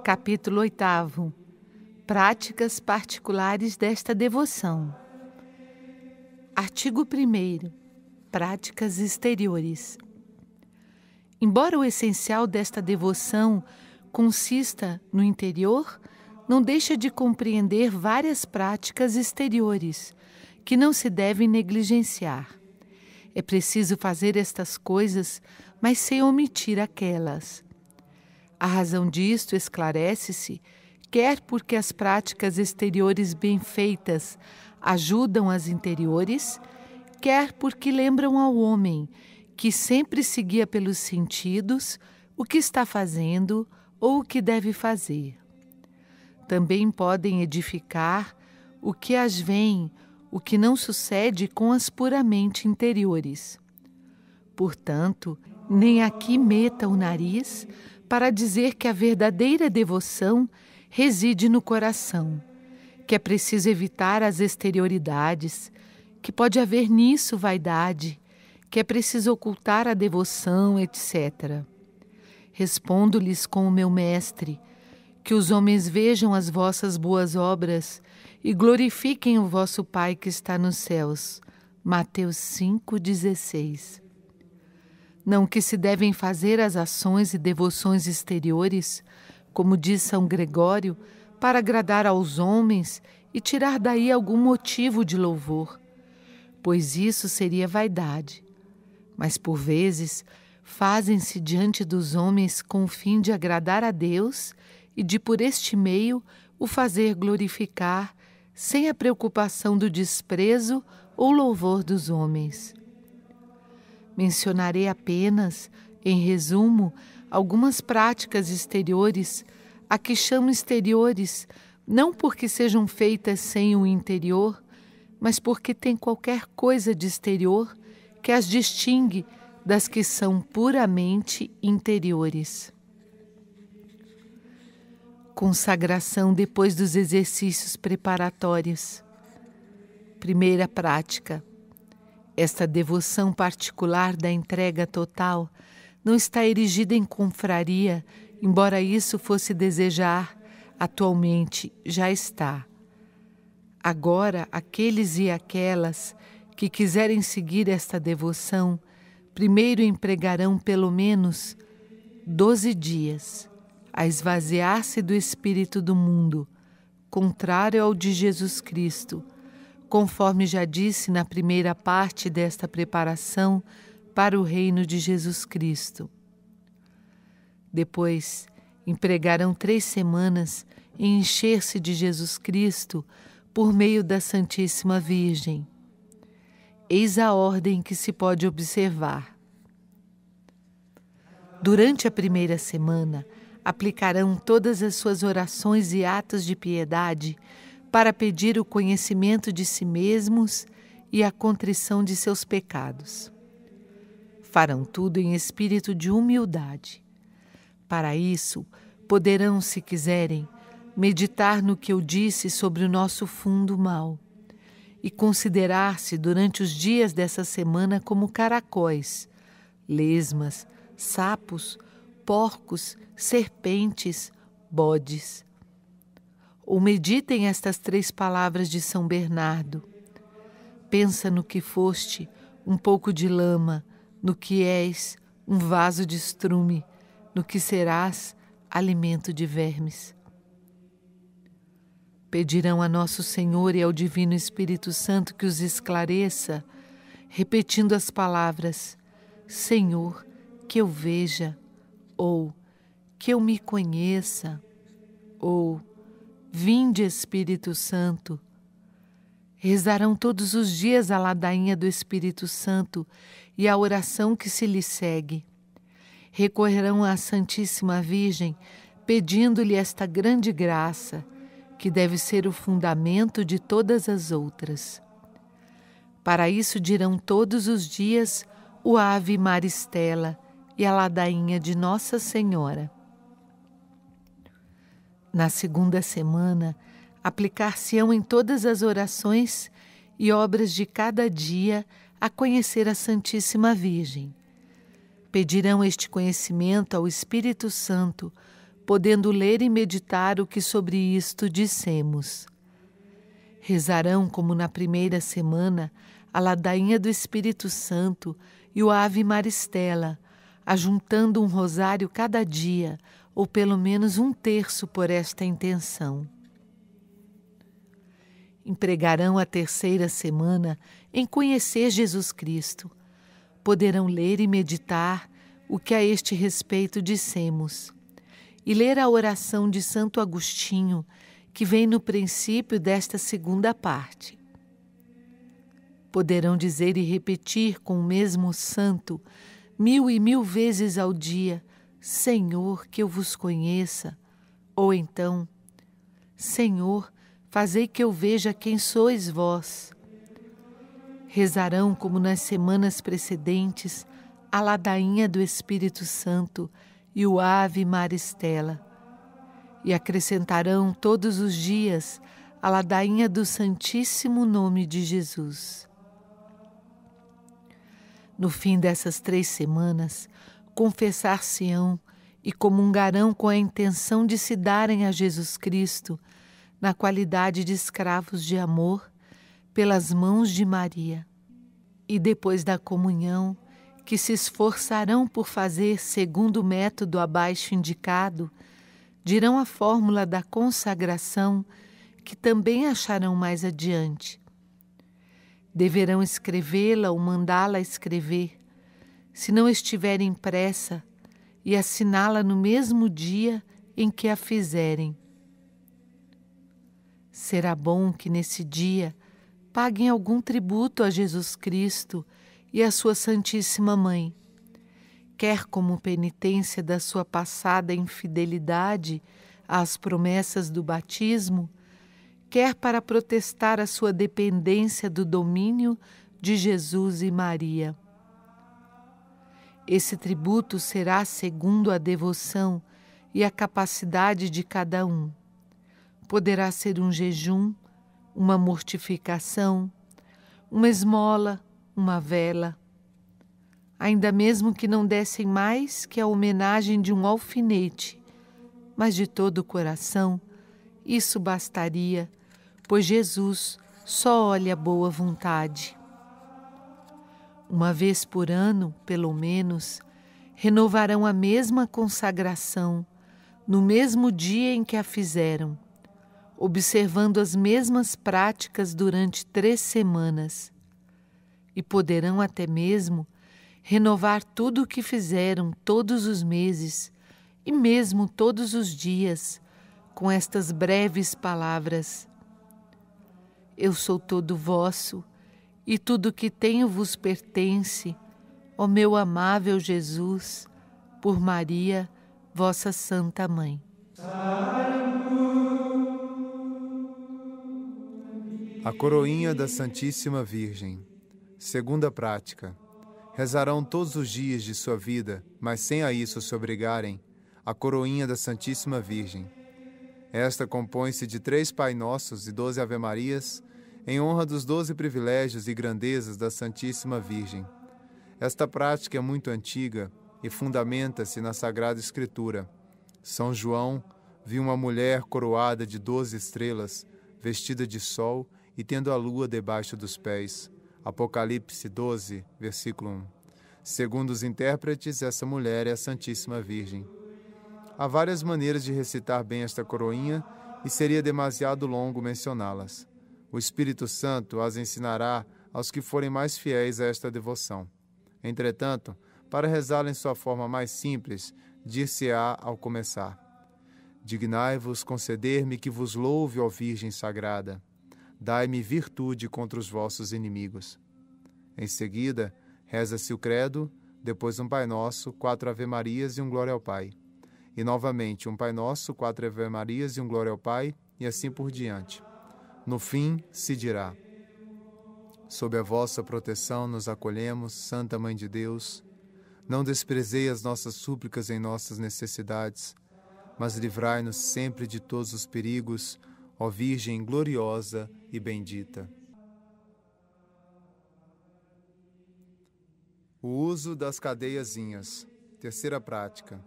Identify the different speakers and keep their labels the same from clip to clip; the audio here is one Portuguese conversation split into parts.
Speaker 1: Capítulo 8. Práticas particulares desta devoção. Artigo 1º. Práticas exteriores. Embora o essencial desta devoção consista no interior, não deixa de compreender várias práticas exteriores, que não se devem negligenciar. É preciso fazer estas coisas, mas sem omitir aquelas. A razão disto esclarece-se, quer porque as práticas exteriores bem feitas ajudam as interiores, quer porque lembram ao homem que sempre seguia pelos sentidos o que está fazendo ou o que deve fazer. Também podem edificar o que as vem, o que não sucede com as puramente interiores. Portanto, nem aqui meta o nariz para dizer que a verdadeira devoção reside no coração, que é preciso evitar as exterioridades, que pode haver nisso vaidade, que é preciso ocultar a devoção, etc. Respondo-lhes com o meu mestre, que os homens vejam as vossas boas obras e glorifiquem o vosso Pai que está nos céus. Mateus 5,16. Não que se devem fazer as ações e devoções exteriores, como diz São Gregório, para agradar aos homens e tirar daí algum motivo de louvor, pois isso seria vaidade. Mas, por vezes, fazem-se diante dos homens com o fim de agradar a Deus e de, por este meio, o fazer glorificar, sem a preocupação do desprezo ou louvor dos homens. Mencionarei apenas, em resumo, algumas práticas exteriores, a que chamo exteriores, não porque sejam feitas sem o interior, mas porque têm qualquer coisa de exterior que as distingue das que são puramente interiores. Consagração depois dos exercícios preparatórios. Primeira prática. Esta devoção particular da entrega total não está erigida em confraria, embora isso fosse desejar, atualmente já está. Agora, aqueles e aquelas que quiserem seguir esta devoção, primeiro empregarão pelo menos 12 dias a esvaziar-se do espírito do mundo, contrário ao de Jesus Cristo, conforme já disse na primeira parte desta preparação para o reino de Jesus Cristo. Depois, empregarão 3 semanas em encher-se de Jesus Cristo por meio da Santíssima Virgem. Eis a ordem que se pode observar. Durante a primeira semana, aplicarão todas as suas orações e atos de piedade para pedir o conhecimento de si mesmos e a contrição de seus pecados. Farão tudo em espírito de humildade. Para isso, poderão, se quiserem, meditar no que eu disse sobre o nosso fundo mal e considerar-se durante os dias dessa semana como caracóis, lesmas, sapos, porcos, serpentes, bodes. Ou meditem estas 3 palavras de São Bernardo. Pensa no que foste, um pouco de lama, no que és, um vaso de estrume, no que serás, alimento de vermes. Pedirão a Nosso Senhor e ao Divino Espírito Santo que os esclareça, repetindo as palavras: Senhor, que eu veja, ou que eu me conheça, ou Vinde, Espírito Santo. Rezarão todos os dias a ladainha do Espírito Santo e a oração que se lhe segue. Recorrerão à Santíssima Virgem, pedindo-lhe esta grande graça, que deve ser o fundamento de todas as outras. Para isso dirão todos os dias o Ave Maristela e a ladainha de Nossa Senhora. Na segunda semana, aplicar-se-ão em todas as orações e obras de cada dia a conhecer a Santíssima Virgem. Pedirão este conhecimento ao Espírito Santo, podendo ler e meditar o que sobre isto dissemos. Rezarão, como na primeira semana, a ladainha do Espírito Santo e o Ave Maristela, ajuntando um rosário cada dia, ou pelo menos um terço por esta intenção. Empregarão a terceira semana em conhecer Jesus Cristo. Poderão ler e meditar o que a este respeito dissemos, e ler a oração de Santo Agostinho, que vem no princípio desta segunda parte. Poderão dizer e repetir com o mesmo santo, 1000 e 1000 vezes ao dia, Senhor, que eu vos conheça, ou então, Senhor, fazei que eu veja quem sois vós. Rezarão, como nas semanas precedentes, a ladainha do Espírito Santo e o Ave Maristela, e acrescentarão todos os dias a ladainha do Santíssimo Nome de Jesus. No fim dessas 3 semanas, confessar-se-ão e comungarão com a intenção de se darem a Jesus Cristo, na qualidade de escravos de amor, pelas mãos de Maria. E depois da comunhão, que se esforçarão por fazer segundo o método abaixo indicado, dirão a fórmula da consagração, que também acharão mais adiante. Deverão escrevê-la ou mandá-la escrever, se não estiver impressa, e assiná-la no mesmo dia em que a fizerem. Será bom que nesse dia paguem algum tributo a Jesus Cristo e à sua Santíssima Mãe, quer como penitência da sua passada infidelidade às promessas do batismo, quer para protestar a sua dependência do domínio de Jesus e Maria. Esse tributo será segundo a devoção e a capacidade de cada um. Poderá ser um jejum, uma mortificação, uma esmola, uma vela. Ainda mesmo que não dessem mais que a homenagem de um alfinete, mas de todo o coração, isso bastaria, pois Jesus só olha a boa vontade. Uma vez por ano, pelo menos, renovarão a mesma consagração, no mesmo dia em que a fizeram, observando as mesmas práticas durante 3 semanas, e poderão até mesmo renovar tudo o que fizeram todos os meses e mesmo todos os dias, com estas breves palavras: Eu sou todo vosso, e tudo que tenho vos pertence, ó meu amável Jesus, por Maria, vossa Santa Mãe.
Speaker 2: A coroinha da Santíssima Virgem. Segunda prática. Rezarão todos os dias de sua vida, mas sem a isso se obrigarem, a coroinha da Santíssima Virgem. Esta compõe-se de 3 Pai Nossos e 12 Ave-Marias, em honra dos 12 privilégios e grandezas da Santíssima Virgem. Esta prática é muito antiga e fundamenta-se na Sagrada Escritura. São João viu uma mulher coroada de 12 estrelas, vestida de sol e tendo a lua debaixo dos pés. Apocalipse 12, versículo 1. Segundo os intérpretes, essa mulher é a Santíssima Virgem. Há várias maneiras de recitar bem esta coroinha e seria demasiado longo mencioná-las. O Espírito Santo as ensinará aos que forem mais fiéis a esta devoção. Entretanto, para rezá-la em sua forma mais simples, dir-se-á ao começar: Dignai-vos conceder-me que vos louve, ó Virgem Sagrada. Dai-me virtude contra os vossos inimigos. Em seguida, reza-se o credo, depois um Pai Nosso, 4 Ave-Marias e um Glória ao Pai. E novamente um Pai Nosso, 4 Ave-Marias e um Glória ao Pai, e assim por diante. No fim, se dirá: Sob a vossa proteção nos acolhemos, Santa Mãe de Deus. Não desprezei as nossas súplicas em nossas necessidades, mas livrai-nos sempre de todos os perigos, ó Virgem gloriosa e bendita. O uso das cadeiazinhas. Terceira prática.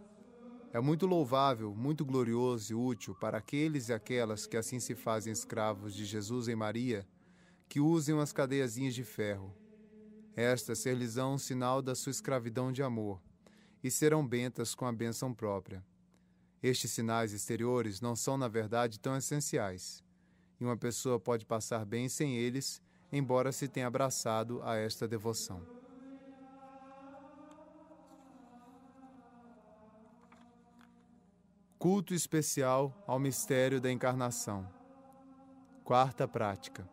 Speaker 2: É muito louvável, muito glorioso e útil para aqueles e aquelas que assim se fazem escravos de Jesus em Maria, que usem as cadeiazinhas de ferro. Estas ser-lhes-ão um sinal da sua escravidão de amor, e serão bentas com a bênção própria. Estes sinais exteriores não são, na verdade, tão essenciais, e uma pessoa pode passar bem sem eles, embora se tenha abraçado a esta devoção. Culto especial ao mistério da encarnação. Quarta prática.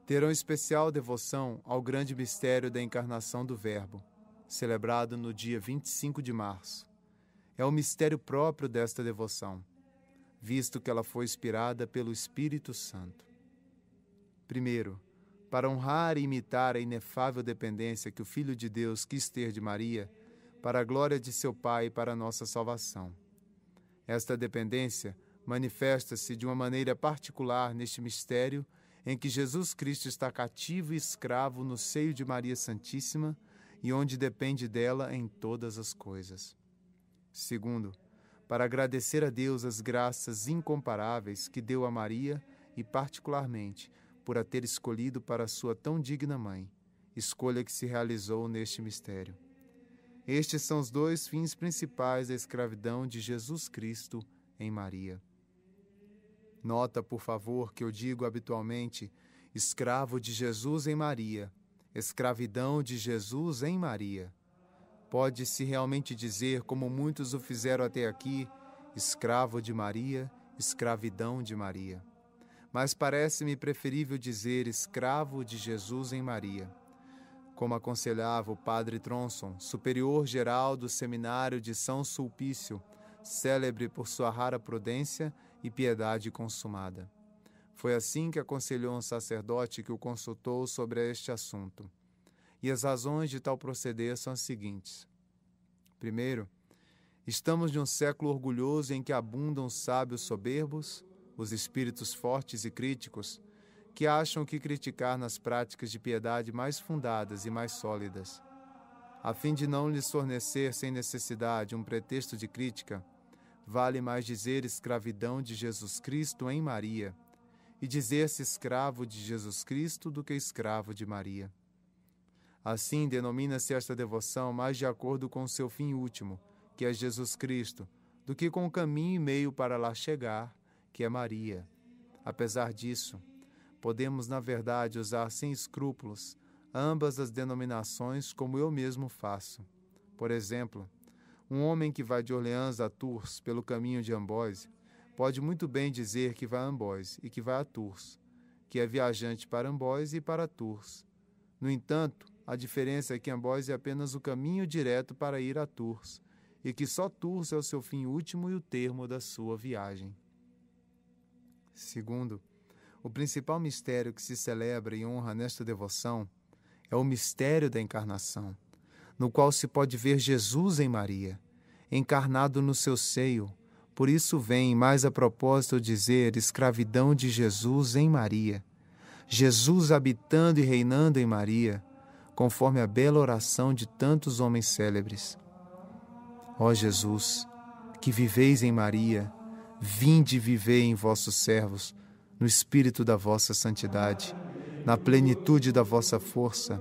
Speaker 2: Terão especial devoção ao grande mistério da encarnação do Verbo, celebrado no dia 25 de março. É o mistério próprio desta devoção, visto que ela foi inspirada pelo Espírito Santo. Primeiro, para honrar e imitar a inefável dependência que o Filho de Deus quis ter de Maria, para a glória de seu Pai e para a nossa salvação. Esta dependência manifesta-se de uma maneira particular neste mistério em que Jesus Cristo está cativo e escravo no seio de Maria Santíssima e onde depende dela em todas as coisas. Segundo, para agradecer a Deus as graças incomparáveis que deu a Maria e, particularmente, por a ter escolhido para sua tão digna mãe, escolha que se realizou neste mistério. Estes são os dois fins principais da escravidão de Jesus Cristo em Maria. Nota, por favor, que eu digo habitualmente escravo de Jesus em Maria, escravidão de Jesus em Maria. Pode-se realmente dizer, como muitos o fizeram até aqui, escravo de Maria, escravidão de Maria. Mas parece-me preferível dizer escravo de Jesus em Maria. Como aconselhava o padre Tronson, superior geral do seminário de São Sulpício, célebre por sua rara prudência e piedade consumada. Foi assim que aconselhou um sacerdote que o consultou sobre este assunto. E as razões de tal proceder são as seguintes. Primeiro, estamos de um século orgulhoso em que abundam os sábios soberbos, os espíritos fortes e críticos, que acham que criticar nas práticas de piedade mais fundadas e mais sólidas. A fim de não lhes fornecer sem necessidade um pretexto de crítica, vale mais dizer escravidão de Jesus Cristo em Maria, e dizer-se escravo de Jesus Cristo do que escravo de Maria. Assim, denomina-se esta devoção mais de acordo com o seu fim último, que é Jesus Cristo, do que com o caminho e meio para lá chegar, que é Maria. Apesar disso, podemos, na verdade, usar sem escrúpulos ambas as denominações como eu mesmo faço. Por exemplo, um homem que vai de Orleans a Tours pelo caminho de Amboise pode muito bem dizer que vai a Amboise e que vai a Tours, que é viajante para Amboise e para Tours. No entanto, a diferença é que Amboise é apenas o caminho direto para ir a Tours e que só Tours é o seu fim último e o termo da sua viagem. Segundo, o principal mistério que se celebra e honra nesta devoção é o mistério da encarnação, no qual se pode ver Jesus em Maria, encarnado no seu seio. Por isso vem, mais a propósito, dizer escravidão de Jesus em Maria, Jesus habitando e reinando em Maria, conforme a bela oração de tantos homens célebres. Ó Jesus, que viveis em Maria, vinde e vivei em vossos servos, no espírito da vossa santidade, na plenitude da vossa força,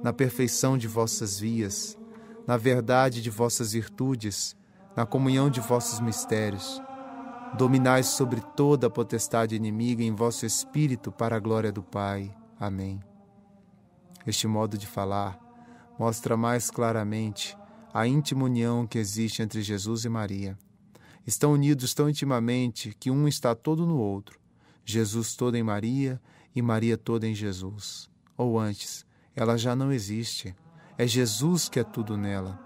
Speaker 2: na perfeição de vossas vias, na verdade de vossas virtudes, na comunhão de vossos mistérios. Dominai sobre toda a potestade inimiga em vosso espírito para a glória do Pai. Amém. Este modo de falar mostra mais claramente a íntima união que existe entre Jesus e Maria. Estão unidos tão intimamente que um está todo no outro, Jesus todo em Maria e Maria toda em Jesus. Ou antes, ela já não existe. É Jesus que é tudo nela.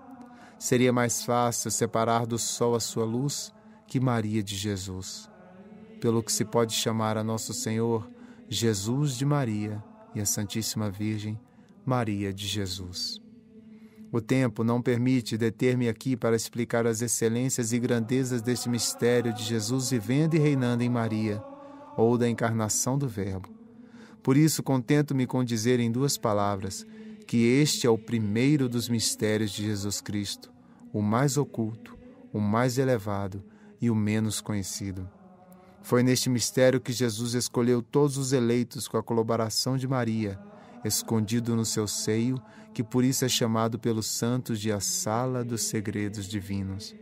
Speaker 2: Seria mais fácil separar do sol a sua luz que Maria de Jesus. Pelo que se pode chamar a Nosso Senhor Jesus de Maria e a Santíssima Virgem Maria de Jesus. O tempo não permite deter-me aqui para explicar as excelências e grandezas deste mistério de Jesus vivendo e reinando em Maria, ou da encarnação do Verbo. Por isso, contento-me com dizer em 2 palavras que este é o primeiro dos mistérios de Jesus Cristo, o mais oculto, o mais elevado e o menos conhecido. Foi neste mistério que Jesus escolheu todos os eleitos com a colaboração de Maria, escondido no seu seio, que por isso é chamado pelos santos de a Sala dos Segredos Divinos.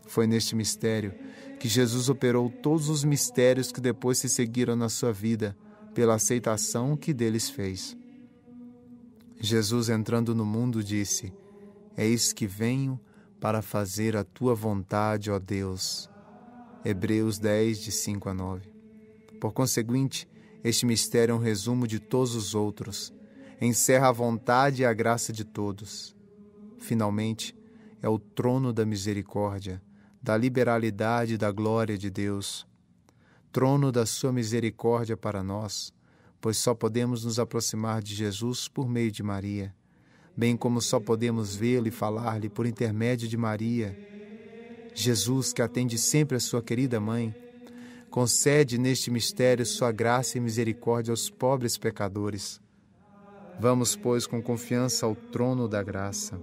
Speaker 2: Foi neste mistério que Jesus operou todos os mistérios que depois se seguiram na sua vida, pela aceitação que deles fez. Jesus, entrando no mundo, disse: Eis que venho para fazer a tua vontade, ó Deus. Hebreus 10, de 5 a 9. Por conseguinte, este mistério é um resumo de todos os outros. Encerra a vontade e a graça de todos. Finalmente, é o trono da misericórdia, da liberalidade e da glória de Deus. Trono da sua misericórdia para nós, pois só podemos nos aproximar de Jesus por meio de Maria, bem como só podemos vê-lo e falar-lhe por intermédio de Maria. Jesus, que atende sempre a sua querida mãe, concede neste mistério sua graça e misericórdia aos pobres pecadores. Vamos, pois, com confiança ao trono da graça.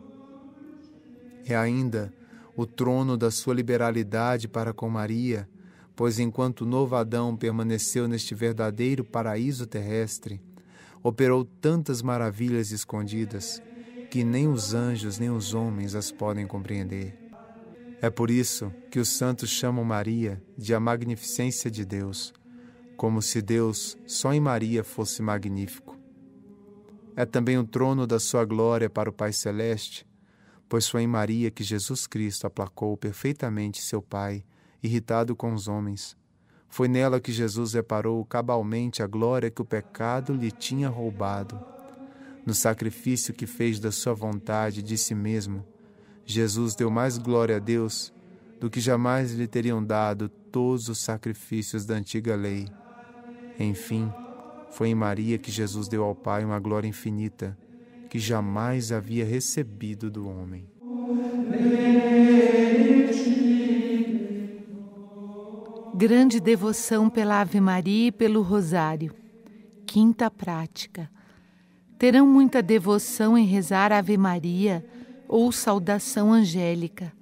Speaker 2: É ainda o trono da sua liberalidade para com Maria, pois enquanto o novo Adão permaneceu neste verdadeiro paraíso terrestre, operou tantas maravilhas escondidas que nem os anjos nem os homens as podem compreender. É por isso que os santos chamam Maria de a magnificência de Deus, como se Deus só em Maria fosse magnífico. É também o trono da sua glória para o Pai Celeste, pois foi em Maria que Jesus Cristo aplacou perfeitamente seu Pai, irritado com os homens. Foi nela que Jesus reparou cabalmente a glória que o pecado lhe tinha roubado. No sacrifício que fez da sua vontade de si mesmo, Jesus deu mais glória a Deus do que jamais lhe teriam dado todos os sacrifícios da antiga lei. Enfim, foi em Maria que Jesus deu ao Pai uma glória infinita, que jamais havia recebido do homem.
Speaker 1: Grande devoção pela Ave Maria e pelo Rosário. Quinta prática. Terão muita devoção em rezar Ave Maria ou saudação angélica.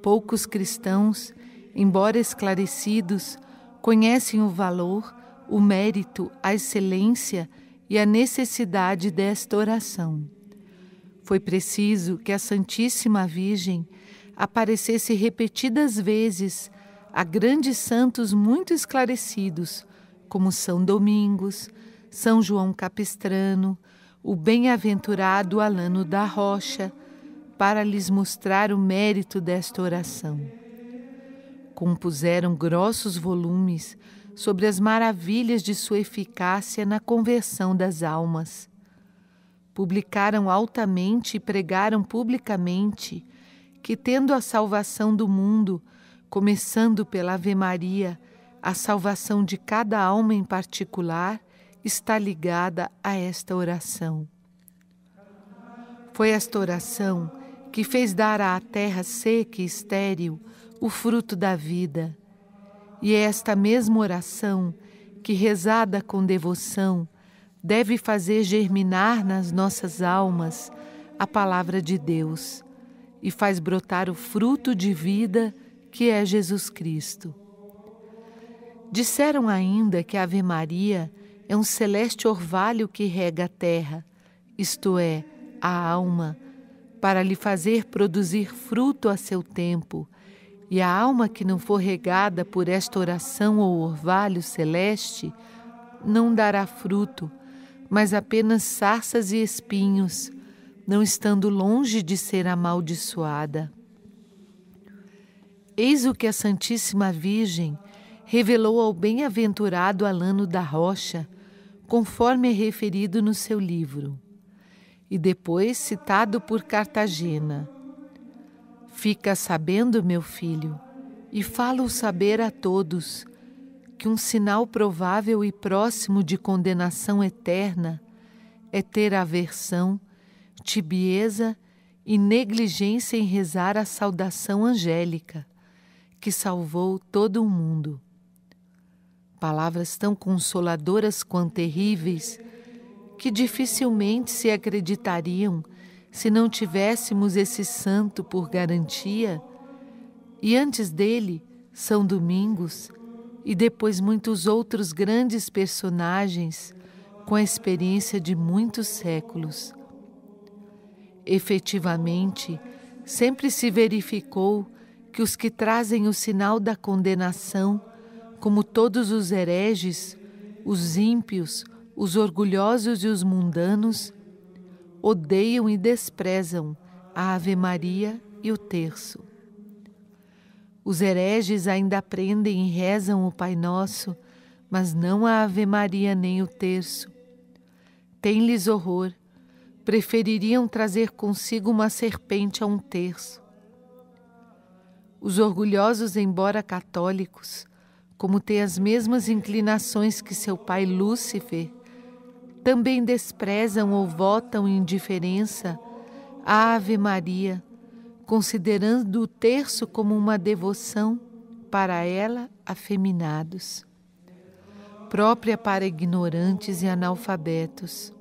Speaker 1: Poucos cristãos, embora esclarecidos, conhecem o valor, o mérito, a excelência e a necessidade desta oração. Foi preciso que a Santíssima Virgem aparecesse repetidas vezes a grandes santos muito esclarecidos, como São Domingos, São João Capistrano, o bem-aventurado Alano da Rocha, para lhes mostrar o mérito desta oração. Compuseram grossos volumes sobre as maravilhas de sua eficácia na conversão das almas. Publicaram altamente e pregaram publicamente que, tendo a salvação do mundo, começando pela Ave Maria, a salvação de cada alma em particular está ligada a esta oração. Foi esta oração que fez dar à terra seca e estéril o fruto da vida. E é esta mesma oração que, rezada com devoção, deve fazer germinar nas nossas almas a palavra de Deus e faz brotar o fruto de vida que é Jesus Cristo. Disseram ainda que a Ave Maria é um celeste orvalho que rega a terra, isto é, a alma, para lhe fazer produzir fruto a seu tempo, e a alma que não for regada por esta oração ou orvalho celeste não dará fruto, mas apenas sarças e espinhos, não estando longe de ser amaldiçoada. Eis o que a Santíssima Virgem revelou ao bem-aventurado Alano da Rocha, conforme é referido no seu livro, e depois citado por Cartagena. Fica sabendo, meu filho, e fala-o saber a todos, que um sinal provável e próximo de condenação eterna é ter aversão, tibieza e negligência em rezar a saudação angélica, que salvou todo o mundo. Palavras tão consoladoras quanto terríveis, que dificilmente se acreditariam se não tivéssemos esse santo por garantia, e antes dele, São Domingos, e depois muitos outros grandes personagens com a experiência de muitos séculos. Efetivamente, sempre se verificou que os que trazem o sinal da condenação, como todos os hereges, os ímpios, os orgulhosos e os mundanos, odeiam e desprezam a Ave Maria e o terço. Os hereges ainda aprendem e rezam o Pai Nosso, mas não a Ave Maria nem o terço. Tem-lhes horror, prefeririam trazer consigo uma serpente a um terço. Os orgulhosos, embora católicos, como têm as mesmas inclinações que seu pai Lúcifer, também desprezam ou votam indiferença à Ave Maria, considerando o terço como uma devoção, para ela, afeminados, própria para ignorantes e analfabetos.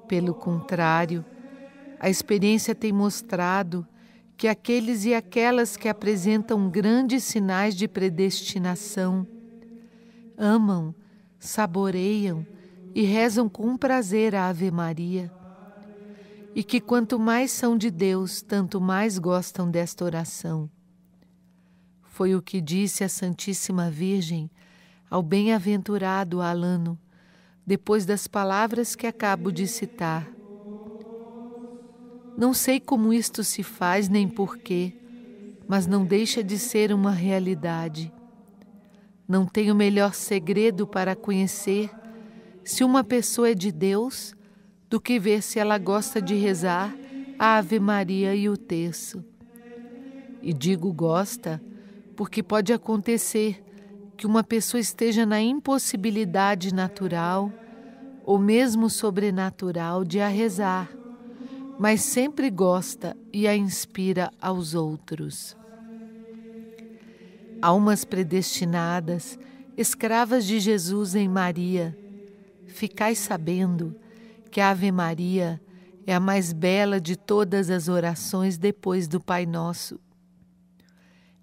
Speaker 1: Pelo contrário, a experiência tem mostrado que aqueles e aquelas que apresentam grandes sinais de predestinação amam, saboreiam e rezam com prazer a Ave Maria, e que quanto mais são de Deus, tanto mais gostam desta oração. Foi o que disse a Santíssima Virgem ao bem-aventurado Alano, depois das palavras que acabo de citar. Não sei como isto se faz nem porquê, mas não deixa de ser uma realidade. Não tenho melhor segredo para conhecer se uma pessoa é de Deus do que ver se ela gosta de rezar a Ave Maria e o terço. E digo gosta porque pode acontecer que uma pessoa esteja na impossibilidade natural ou mesmo sobrenatural de a rezar, mas sempre gosta e a inspira aos outros. Almas predestinadas, escravas de Jesus em Maria, ficai sabendo que a Ave Maria é a mais bela de todas as orações depois do Pai Nosso.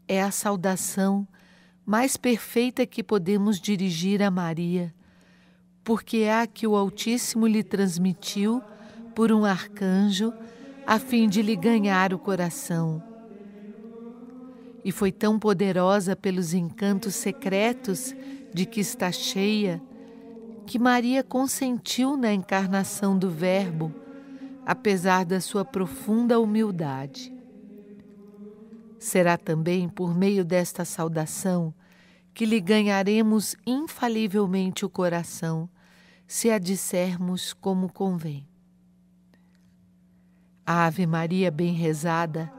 Speaker 1: É a saudação mais perfeita que podemos dirigir a Maria, porque é a que o Altíssimo lhe transmitiu por um arcanjo, a fim de lhe ganhar o coração. E foi tão poderosa pelos encantos secretos de que está cheia, que Maria consentiu na encarnação do Verbo, apesar da sua profunda humildade. Será também por meio desta saudação que lhe ganharemos infalivelmente o coração, se a dissermos como convém. A Ave Maria bem rezada,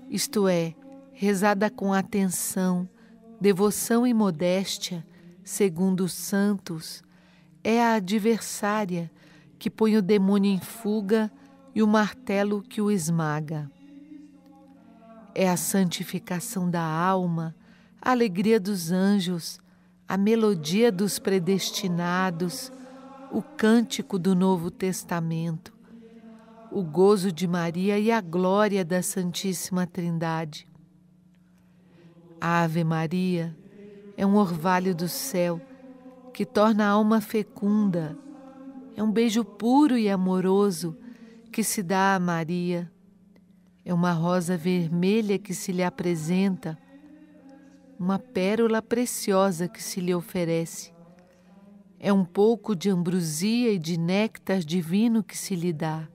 Speaker 1: isto é, rezada com atenção, devoção e modéstia, segundo os santos, é a adversária que põe o demônio em fuga e o martelo que o esmaga. É a santificação da alma, a alegria dos anjos, a melodia dos predestinados, o cântico do Novo Testamento, o gozo de Maria e a glória da Santíssima Trindade. A Ave Maria é um orvalho do céu que torna a alma fecunda, é um beijo puro e amoroso que se dá a Maria, é uma rosa vermelha que se lhe apresenta, uma pérola preciosa que se lhe oferece, é um pouco de ambrosia e de néctar divino que se lhe dá.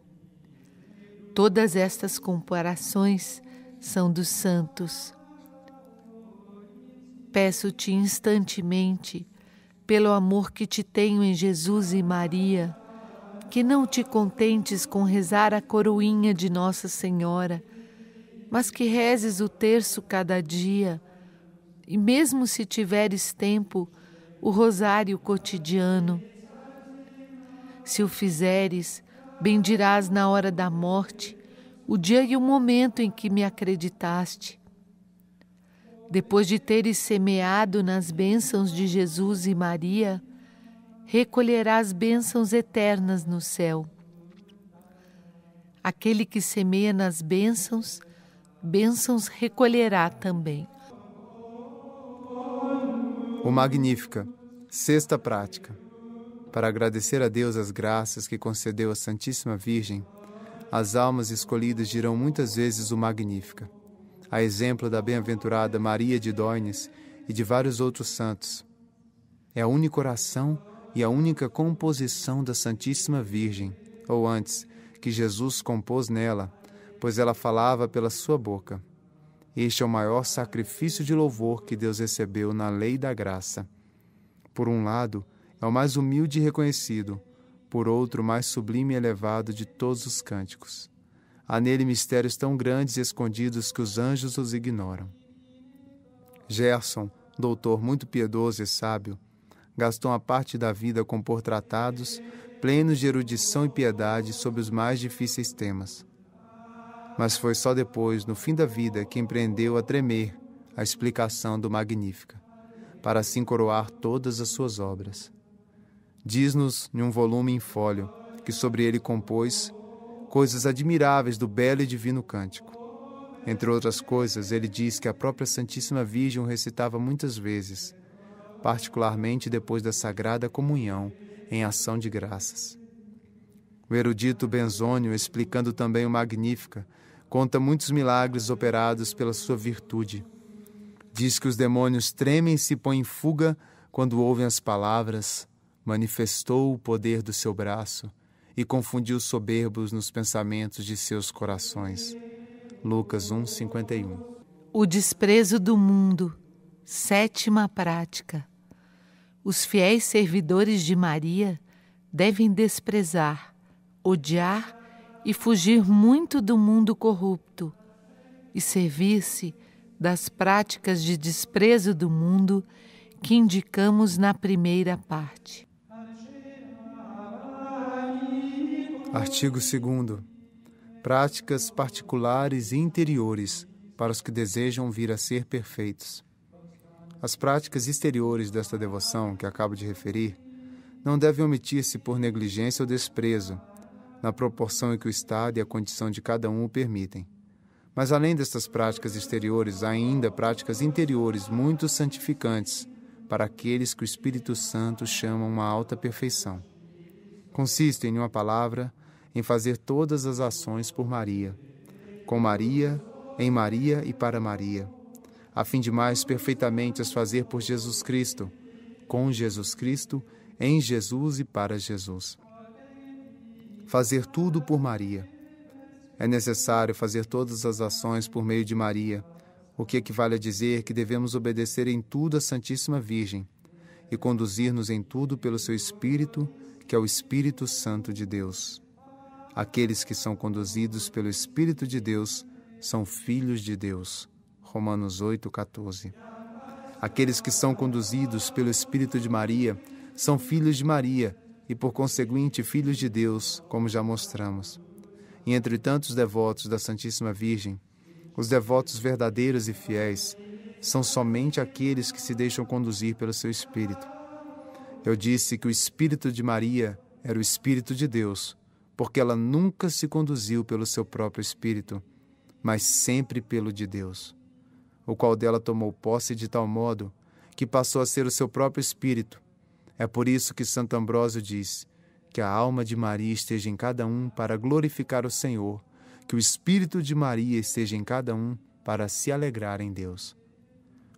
Speaker 1: Todas estas comparações são dos santos. Peço-te instantemente, pelo amor que te tenho em Jesus e Maria, que não te contentes com rezar a coroinha de Nossa Senhora, mas que rezes o terço cada dia, e mesmo se tiveres tempo, o rosário cotidiano. Se o fizeres, bendirás na hora da morte, o dia e o momento em que me acreditaste. Depois de teres semeado nas bênçãos de Jesus e Maria, recolherá as bênçãos eternas no céu. Aquele que semeia nas bênçãos, bênçãos recolherá também.
Speaker 2: O Magnífica, sexta prática. Para agradecer a Deus as graças que concedeu à Santíssima Virgem, as almas escolhidas dirão muitas vezes o Magnífica, a exemplo da bem-aventurada Maria de Dóines e de vários outros santos. É a única oração e a única composição da Santíssima Virgem, ou antes, que Jesus compôs nela, pois ela falava pela sua boca. Este é o maior sacrifício de louvor que Deus recebeu na lei da graça. Por um lado, é o mais humilde e reconhecido, por outro, o mais sublime e elevado de todos os cânticos. Há nele mistérios tão grandes e escondidos que os anjos os ignoram. Gerson, doutor muito piedoso e sábio, gastou uma parte da vida a compor tratados plenos de erudição e piedade sobre os mais difíceis temas. Mas foi só depois, no fim da vida, que empreendeu a tremer a explicação do Magnífica, para assim coroar todas as suas obras. Diz-nos, em um volume em fólio, que sobre ele compôs coisas admiráveis do belo e divino cântico. Entre outras coisas, ele diz que a própria Santíssima Virgem o recitava muitas vezes, particularmente depois da Sagrada Comunhão, em ação de graças. O erudito Benzônio, explicando também o Magnífica, conta muitos milagres operados pela sua virtude. Diz que os demônios tremem e se põem em fuga quando ouvem as palavras: manifestou o poder do seu braço e confundiu os soberbos nos pensamentos de seus corações. Lucas 1:51.
Speaker 1: O desprezo do mundo, sétima prática. Os fiéis servidores de Maria devem desprezar, odiar e fugir muito do mundo corrupto e servir-se das práticas de desprezo do mundo que indicamos na primeira parte.
Speaker 2: Artigo 2º. Práticas particulares e interiores para os que desejam vir a ser perfeitos. As práticas exteriores desta devoção que acabo de referir não devem omitir-se por negligência ou desprezo, na proporção em que o estado e a condição de cada um o permitem. Mas além destas práticas exteriores, há ainda práticas interiores muito santificantes para aqueles que o Espírito Santo chama uma alta perfeição. Consistem, em uma palavra, em fazer todas as ações por Maria, com Maria, em Maria e para Maria, a fim de mais perfeitamente as fazer por Jesus Cristo, com Jesus Cristo, em Jesus e para Jesus. Fazer tudo por Maria. É necessário fazer todas as ações por meio de Maria, o que equivale a dizer que devemos obedecer em tudo à Santíssima Virgem e conduzir-nos em tudo pelo seu Espírito, que é o Espírito Santo de Deus. Aqueles que são conduzidos pelo Espírito de Deus são filhos de Deus. Romanos 8:14. Aqueles que são conduzidos pelo Espírito de Maria são filhos de Maria e, por conseguinte, filhos de Deus, como já mostramos. E entre tantos devotos da Santíssima Virgem, os devotos verdadeiros e fiéis são somente aqueles que se deixam conduzir pelo seu Espírito. Eu disse que o Espírito de Maria era o Espírito de Deus, porque ela nunca se conduziu pelo seu próprio Espírito, mas sempre pelo de Deus, o qual dela tomou posse de tal modo que passou a ser o seu próprio Espírito. É por isso que Santo Ambrósio diz que a alma de Maria esteja em cada um para glorificar o Senhor, que o Espírito de Maria esteja em cada um para se alegrar em Deus.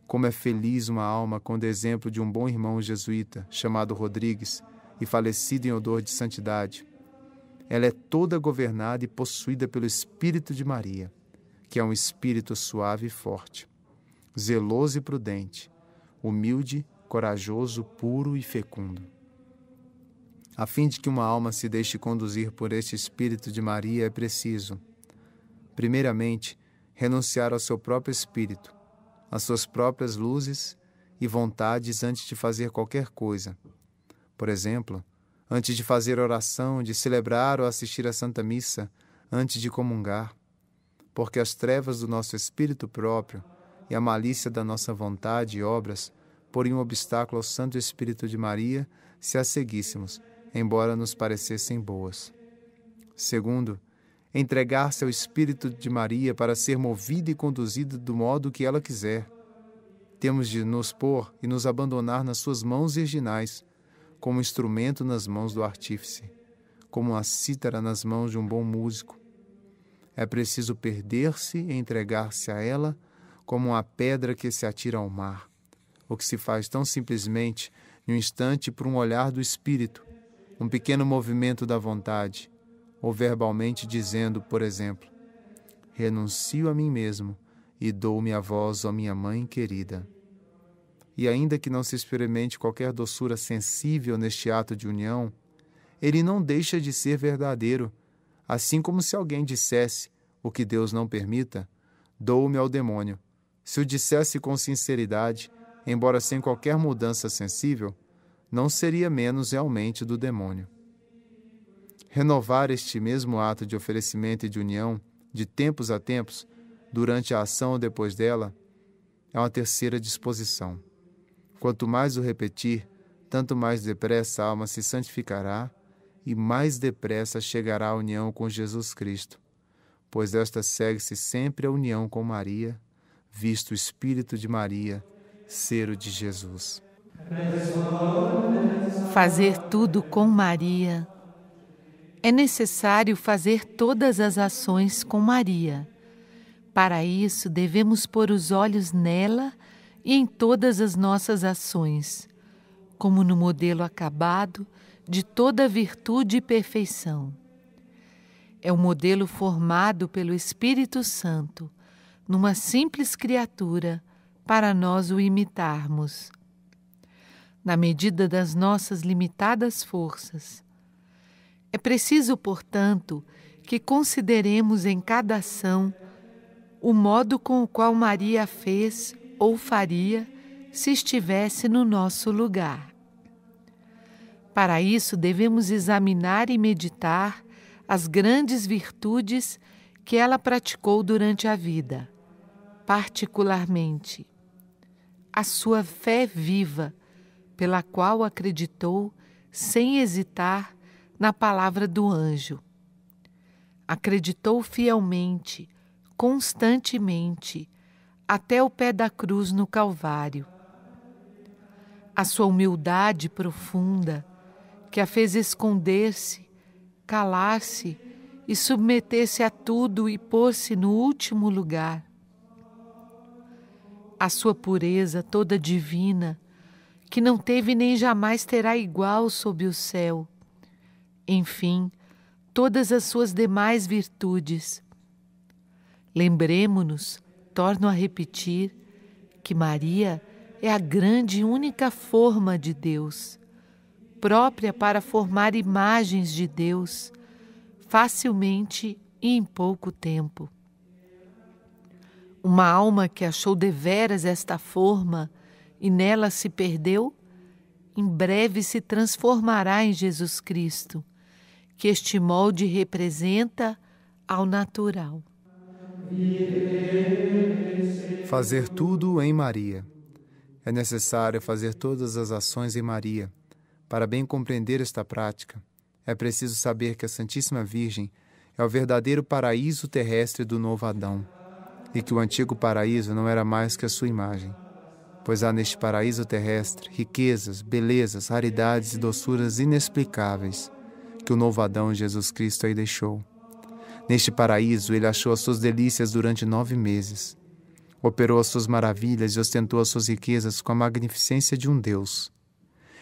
Speaker 2: Como é feliz uma alma quando é exemplo de um bom irmão jesuíta, chamado Rodrigues, e falecido em odor de santidade. Ela é toda governada e possuída pelo Espírito de Maria, que é um espírito suave e forte, zeloso e prudente, humilde, corajoso, puro e fecundo. A fim de que uma alma se deixe conduzir por este Espírito de Maria é preciso, primeiramente, renunciar ao seu próprio espírito, às suas próprias luzes e vontades antes de fazer qualquer coisa. Por exemplo, antes de fazer oração, de celebrar ou assistir à Santa Missa, antes de comungar, porque as trevas do nosso espírito próprio e a malícia da nossa vontade e obras poria um obstáculo ao Santo Espírito de Maria se as seguíssemos, embora nos parecessem boas. Segundo, entregar-se ao Espírito de Maria para ser movida e conduzida do modo que ela quiser. Temos de nos pôr e nos abandonar nas suas mãos virginais, como instrumento nas mãos do artífice, como uma cítara nas mãos de um bom músico. É preciso perder-se e entregar-se a ela como uma pedra que se atira ao mar, o que se faz tão simplesmente em um instante por um olhar do Espírito, um pequeno movimento da vontade, ou verbalmente dizendo, por exemplo, renuncio a mim mesmo e dou-me a vós, ó minha mãe querida. E ainda que não se experimente qualquer doçura sensível neste ato de união, ele não deixa de ser verdadeiro, assim como se alguém dissesse, o que Deus não permita, dou-me ao demônio. Se o dissesse com sinceridade, embora sem qualquer mudança sensível, não seria menos realmente do demônio. Renovar este mesmo ato de oferecimento e de união, de tempos a tempos, durante a ação ou depois dela, é uma terceira disposição. Quanto mais o repetir, tanto mais depressa a alma se santificará e mais depressa chegará à união com Jesus Cristo, pois desta segue-se sempre a união com Maria, visto o Espírito de Maria ser o de Jesus.
Speaker 1: Fazer tudo com Maria. É necessário fazer todas as ações com Maria. Para isso, devemos pôr os olhos nela e em todas as nossas ações, como no modelo acabado de toda virtude e perfeição. É o modelo formado pelo Espírito Santo, numa simples criatura, para nós o imitarmos. Na medida das nossas limitadas forças. É preciso, portanto, que consideremos em cada ação o modo com o qual Maria fez ou faria se estivesse no nosso lugar. Para isso, devemos examinar e meditar as grandes virtudes que ela praticou durante a vida, particularmente a sua fé viva, pela qual acreditou, sem hesitar, na palavra do anjo. Acreditou fielmente, constantemente, até o pé da cruz no Calvário. A sua humildade profunda, que a fez esconder-se, calar-se e submeter-se a tudo e pôr-se no último lugar. A sua pureza toda divina, que não teve nem jamais terá igual sob o céu. Enfim, todas as suas demais virtudes. Lembremo-nos, torno a repetir, que Maria é a grande e única forma de Deus, própria para formar imagens de Deus, facilmente e em pouco tempo. Uma alma que achou deveras esta forma e nela se perdeu, em breve se transformará em Jesus Cristo, que este molde representa ao natural.
Speaker 2: Fazer tudo em Maria. É necessário fazer todas as ações em Maria. Para bem compreender esta prática, é preciso saber que a Santíssima Virgem é o verdadeiro paraíso terrestre do novo Adão, e que o antigo paraíso não era mais que a sua imagem, pois há neste paraíso terrestre riquezas, belezas, raridades e doçuras inexplicáveis, que o novo Adão, Jesus Cristo, aí deixou. Neste paraíso, ele achou as suas delícias durante 9 meses. Operou as suas maravilhas e ostentou as suas riquezas com a magnificência de um Deus.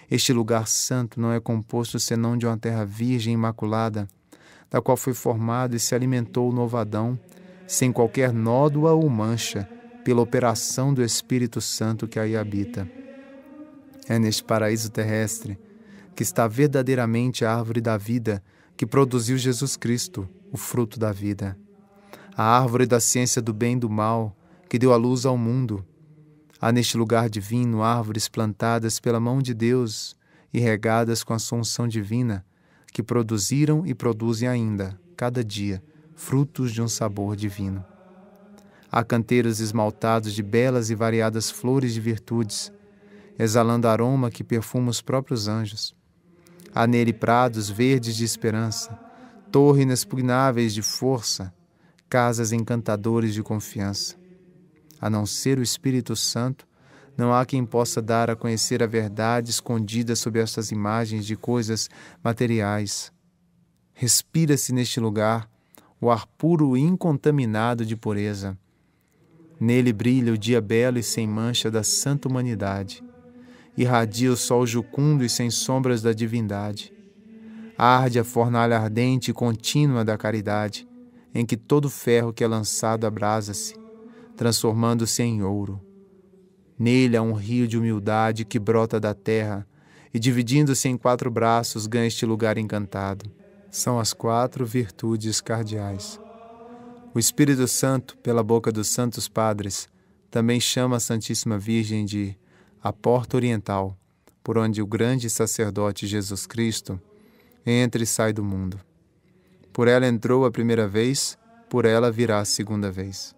Speaker 2: Este lugar santo não é composto senão de uma terra virgem e imaculada, da qual foi formado e se alimentou o novo Adão, sem qualquer nódoa ou mancha, pela operação do Espírito Santo que aí habita. É neste paraíso terrestre que está verdadeiramente a árvore da vida que produziu Jesus Cristo, o fruto da vida. A árvore da ciência do bem e do mal, que deu a luz ao mundo. Há neste lugar divino árvores plantadas pela mão de Deus e regadas com a sua unção divina, que produziram e produzem ainda, cada dia, frutos de um sabor divino. Há canteiros esmaltados de belas e variadas flores de virtudes, exalando aroma que perfuma os próprios anjos. Há nele prados verdes de esperança, torres inexpugnáveis de força, casas encantadores de confiança. A não ser o Espírito Santo, não há quem possa dar a conhecer a verdade escondida sob estas imagens de coisas materiais. Respira-se neste lugar o ar puro e incontaminado de pureza. Nele brilha o dia belo e sem mancha da santa humanidade. Irradia o sol jucundo e sem sombras da divindade. Arde a fornalha ardente e contínua da caridade, em que todo ferro que é lançado abrasa-se, transformando-se em ouro. Nele há um rio de humildade que brota da terra e, dividindo-se em 4 braços, ganha este lugar encantado. São as 4 virtudes cardeais. O Espírito Santo, pela boca dos santos padres, também chama a Santíssima Virgem de a Porta Oriental, por onde o grande sacerdote Jesus Cristo entra e sai do mundo. Por ela entrou a primeira vez, por ela virá a segunda vez.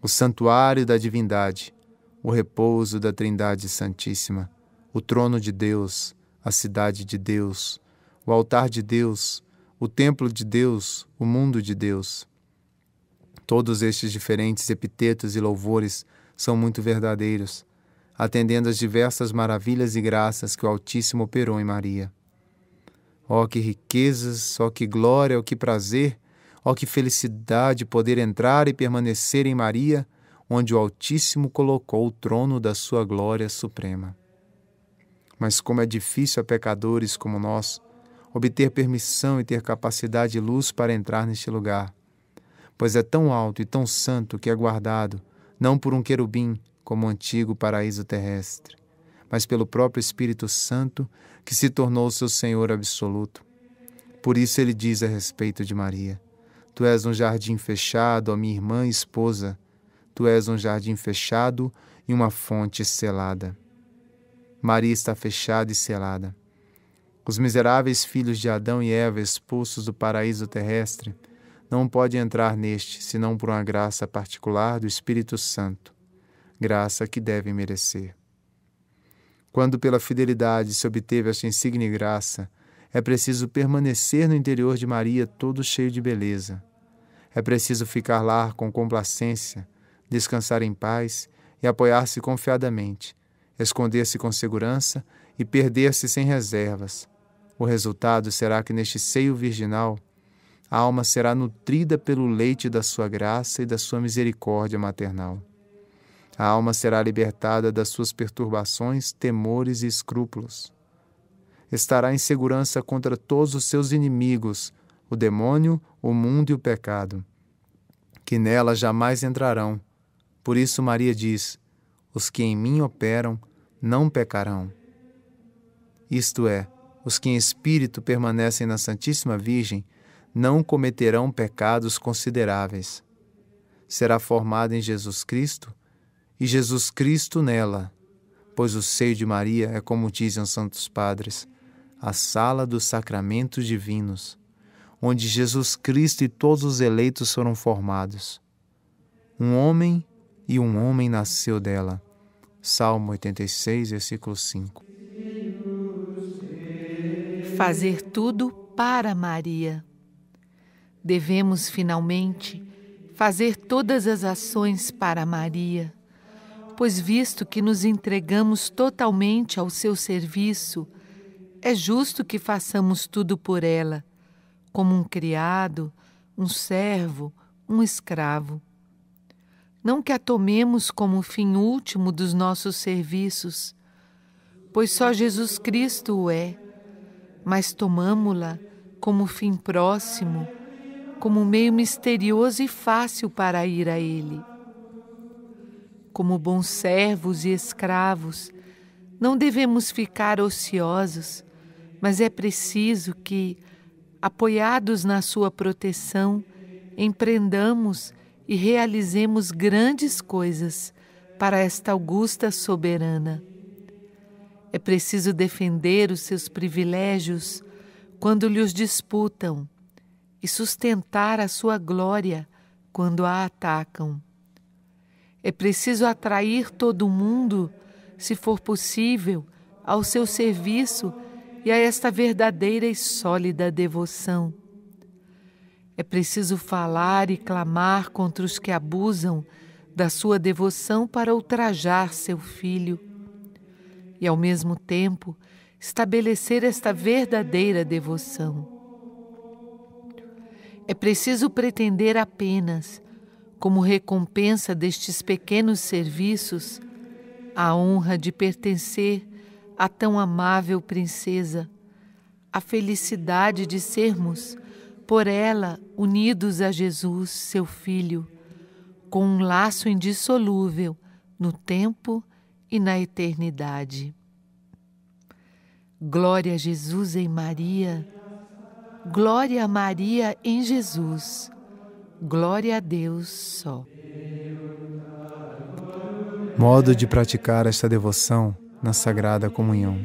Speaker 2: O santuário da divindade, o repouso da Trindade Santíssima, o trono de Deus, a cidade de Deus, o altar de Deus, o templo de Deus, o mundo de Deus. Todos estes diferentes epitetos e louvores são muito verdadeiros, atendendo às diversas maravilhas e graças que o Altíssimo operou em Maria. Ó que riquezas, ó que glória, ó que prazer, ó que felicidade poder entrar e permanecer em Maria, onde o Altíssimo colocou o trono da sua glória suprema. Mas como é difícil a pecadores como nós obter permissão e ter capacidade e luz para entrar neste lugar, pois é tão alto e tão santo que é guardado, não por um querubim, como o antigo paraíso terrestre, mas pelo próprio Espírito Santo, que se tornou seu Senhor absoluto. Por isso ele diz a respeito de Maria: Tu és um jardim fechado, ó minha irmã e esposa, tu és um jardim fechado e uma fonte selada. Maria está fechada e selada. Os miseráveis filhos de Adão e Eva, expulsos do paraíso terrestre, não podem entrar neste, senão por uma graça particular do Espírito Santo, graça que devem merecer. Quando pela fidelidade se obteve esta insigne graça, é preciso permanecer no interior de Maria todo cheio de beleza. É preciso ficar lá com complacência, descansar em paz e apoiar-se confiadamente, esconder-se com segurança e perder-se sem reservas. O resultado será que neste seio virginal a alma será nutrida pelo leite da sua graça e da sua misericórdia maternal. A alma será libertada das suas perturbações, temores e escrúpulos. Estará em segurança contra todos os seus inimigos, o demônio, o mundo e o pecado, que nela jamais entrarão. Por isso Maria diz: os que em mim operam não pecarão. Isto é, os que em espírito permanecem na Santíssima Virgem não cometerão pecados consideráveis. Será formada em Jesus Cristo e Jesus Cristo nela, pois o seio de Maria é, como dizem os santos padres, a sala dos sacramentos divinos, onde Jesus Cristo e todos os eleitos foram formados. Um homem e um homem nasceu dela. Salmo 86, versículo 5.
Speaker 1: Fazer tudo para Maria. Devemos, finalmente, fazer todas as ações para Maria, pois visto que nos entregamos totalmente ao seu serviço, é justo que façamos tudo por ela, como um criado, um servo, um escravo. Não que a tomemos como o fim último dos nossos serviços, pois só Jesus Cristo o é, mas tomamo-la como fim próximo, como um meio misterioso e fácil para ir a Ele. Como bons servos e escravos, não devemos ficar ociosos, mas é preciso que, apoiados na sua proteção, empreendamos e realizemos grandes coisas para esta augusta soberana. É preciso defender os seus privilégios quando lhes disputam e sustentar a sua glória quando a atacam. É preciso atrair todo mundo se for possível, ao seu serviço e a esta verdadeira e sólida devoção. É preciso falar e clamar contra os que abusam da sua devoção para ultrajar seu filho e, ao mesmo tempo, estabelecer esta verdadeira devoção. É preciso pretender apenas, como recompensa destes pequenos serviços, a honra de pertencer à tão amável princesa, a felicidade de sermos, por ela, unidos a Jesus, seu Filho, com um laço indissolúvel no tempo e na eternidade. Glória a Jesus em Maria, glória a Maria em Jesus, glória a Deus só.
Speaker 2: Modo de praticar esta devoção na Sagrada Comunhão.